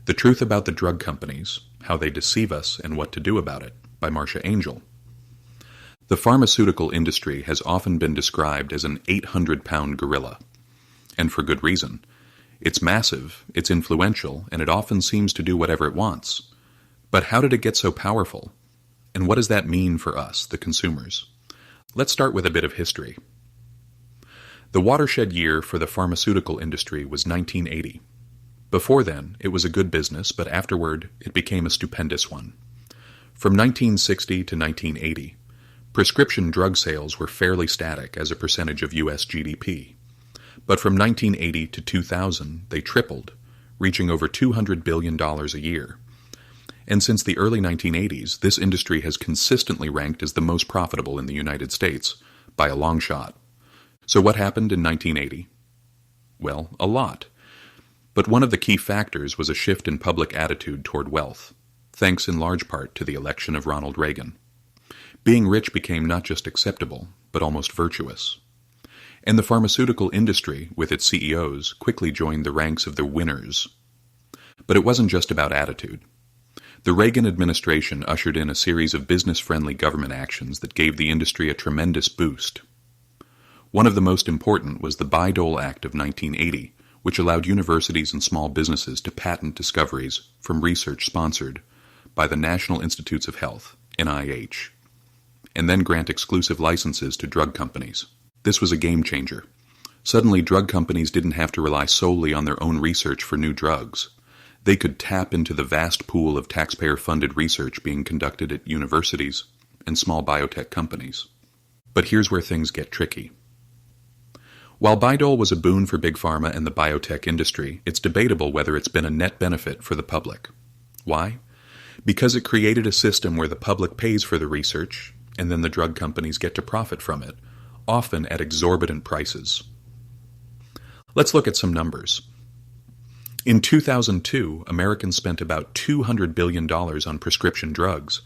The Truth About the Drug Companies, How They Deceive Us and What to Do About It, by Marcia Angell. The pharmaceutical industry has often been described as an 800-pound gorilla. And for good reason. It's massive, it's influential, and it often seems to do whatever it wants. But how did it get so powerful? And what does that mean for us, the consumers? Let's start with a bit of history. The watershed year for the pharmaceutical industry was 1980. Before then, it was a good business, but afterward, it became a stupendous one. From 1960 to 1980, prescription drug sales were fairly static as a percentage of U.S. GDP. But from 1980 to 2000, they tripled, reaching over $200 billion a year. And since the early 1980s, this industry has consistently ranked as the most profitable in the United States, by a long shot. So what happened in 1980? Well, a lot. But one of the key factors was a shift in public attitude toward wealth, thanks in large part to the election of Ronald Reagan. Being rich became not just acceptable, but almost virtuous. And the pharmaceutical industry, with its CEOs, quickly joined the ranks of the winners. But it wasn't just about attitude. The Reagan administration ushered in a series of business-friendly government actions that gave the industry a tremendous boost. One of the most important was the Bayh-Dole Act of 1980, which allowed universities and small businesses to patent discoveries from research sponsored by the National Institutes of Health, NIH, and then grant exclusive licenses to drug companies. This was a game changer. Suddenly, drug companies didn't have to rely solely on their own research for new drugs. They could tap into the vast pool of taxpayer-funded research being conducted at universities and small biotech companies. But here's where things get tricky. While Bayh-Dole was a boon for big pharma and the biotech industry, it's debatable whether it's been a net benefit for the public. Why? Because it created a system where the public pays for the research, and then the drug companies get to profit from it, often at exorbitant prices. Let's look at some numbers. In 2002, Americans spent about $200 billion on prescription drugs,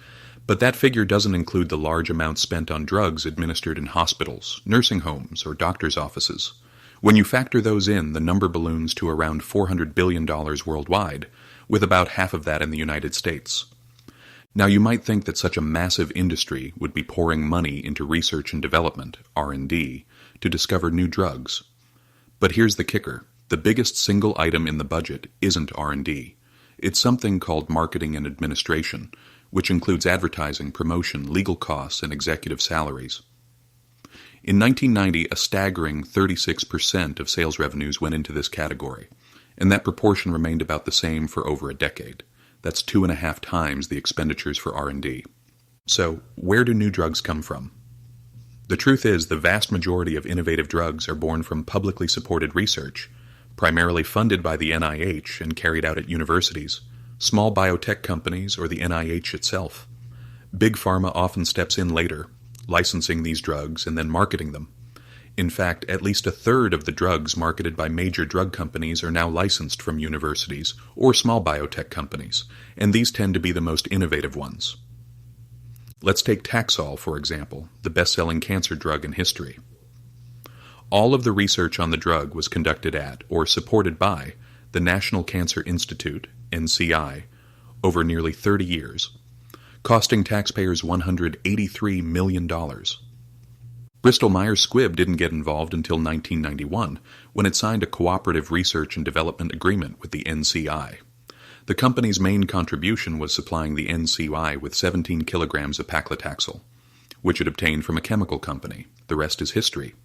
but that figure doesn't include the large amounts spent on drugs administered in hospitals, nursing homes, or doctors' offices. When you factor those in, the number balloons to around $400 billion worldwide, with about half of that in the United States. Now, you might think that such a massive industry would be pouring money into research and development, R&D, to discover new drugs. But here's the kicker. The biggest single item in the budget isn't R&D. It's something called marketing and administration, which includes advertising, promotion, legal costs, and executive salaries. In 1990, a staggering 36% of sales revenues went into this category, and that proportion remained about the same for over a decade. That's 2.5 times the expenditures for R&D. So, where do new drugs come from? The truth is, the vast majority of innovative drugs are born from publicly supported research, primarily funded by the NIH and carried out at universities, small biotech companies, or the NIH itself. Big pharma often steps in later, licensing these drugs and then marketing them. In fact, at least a third of the drugs marketed by major drug companies are now licensed from universities or small biotech companies, and these tend to be the most innovative ones. Let's take Taxol, for example, the best-selling cancer drug in history. All of the research on the drug was conducted at, or supported by, the National Cancer Institute, NCI, over nearly 30 years, costing taxpayers $183 million. Bristol-Myers Squibb didn't get involved until 1991, when it signed a cooperative research and development agreement with the NCI. The company's main contribution was supplying the NCI with 17 kilograms of paclitaxel, which it obtained from a chemical company. The rest is history.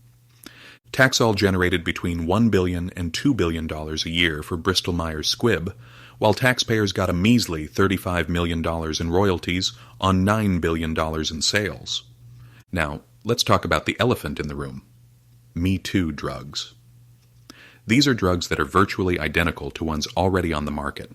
Taxol generated between $1 billion and $2 billion a year for Bristol-Myers Squibb, while taxpayers got a measly $35 million in royalties on $9 billion in sales. Now, let's talk about the elephant in the room. Me Too drugs. These are drugs that are virtually identical to ones already on the market.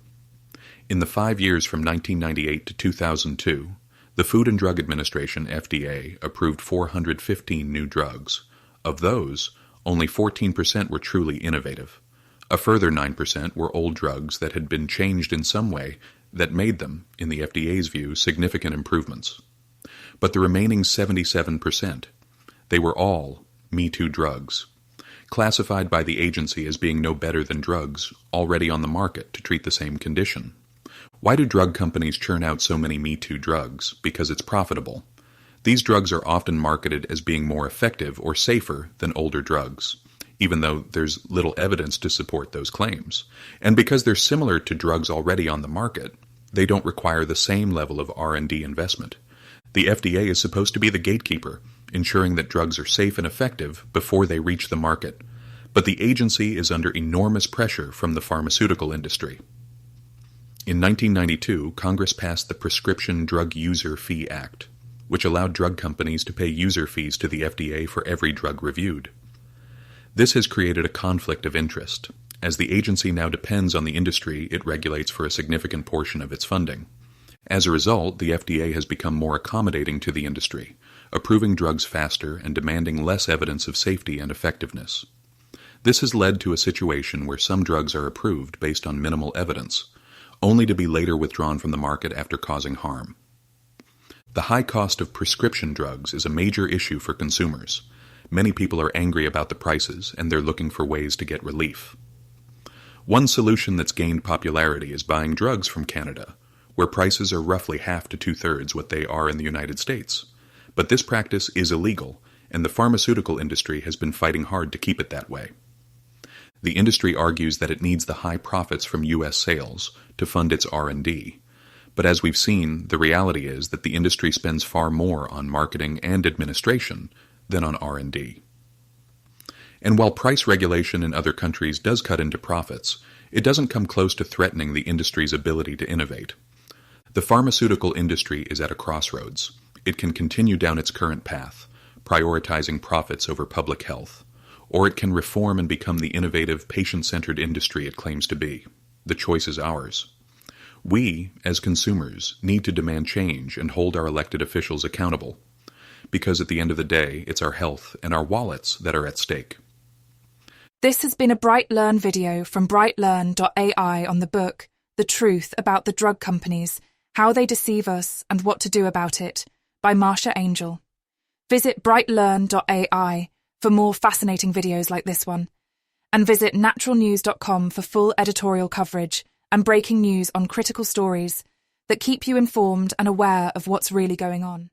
In the 5 years from 1998 to 2002, the Food and Drug Administration, FDA, approved 415 new drugs. Of those, only 14% were truly innovative. A further 9% were old drugs that had been changed in some way that made them, in the FDA's view, significant improvements. But the remaining 77%, they were all Me Too drugs. classified by the agency as being no better than drugs already on the market to treat the same condition. Why do drug companies churn out so many Me Too drugs? Because it's profitable. These drugs are often marketed as being more effective or safer than older drugs, even though there's little evidence to support those claims. And because they're similar to drugs already on the market, they don't require the same level of R&D investment. The FDA is supposed to be the gatekeeper, ensuring that drugs are safe and effective before they reach the market. But the agency is under enormous pressure from the pharmaceutical industry. In 1992, Congress passed the Prescription Drug User Fee Act, which allowed drug companies to pay user fees to the FDA for every drug reviewed. This has created a conflict of interest, as the agency now depends on the industry it regulates for a significant portion of its funding. As a result, the FDA has become more accommodating to the industry, approving drugs faster and demanding less evidence of safety and effectiveness. This has led to a situation where some drugs are approved based on minimal evidence, only to be later withdrawn from the market after causing harm. The high cost of prescription drugs is a major issue for consumers. Many people are angry about the prices, and they're looking for ways to get relief. One solution that's gained popularity is buying drugs from Canada, where prices are roughly half to two-thirds what they are in the United States. But this practice is illegal, and the pharmaceutical industry has been fighting hard to keep it that way. The industry argues that it needs the high profits from U.S. sales to fund its R&D. But as we've seen, the reality is that the industry spends far more on marketing and administration than on R&D. And while price regulation in other countries does cut into profits, it doesn't come close to threatening the industry's ability to innovate. The pharmaceutical industry is at a crossroads. It can continue down its current path, prioritizing profits over public health, or it can reform and become the innovative, patient-centered industry it claims to be. The choice is ours. We, as consumers, need to demand change and hold our elected officials accountable, because at the end of the day, it's our health and our wallets that are at stake. This has been a BrightLearn video from BrightLearn.ai on the book, The Truth About the Drug Companies, How They Deceive Us and What to Do About It, by Marcia Angell. Visit BrightLearn.ai for more fascinating videos like this one, and visit naturalnews.com for full editorial coverage and breaking news on critical stories that keep you informed and aware of what's really going on.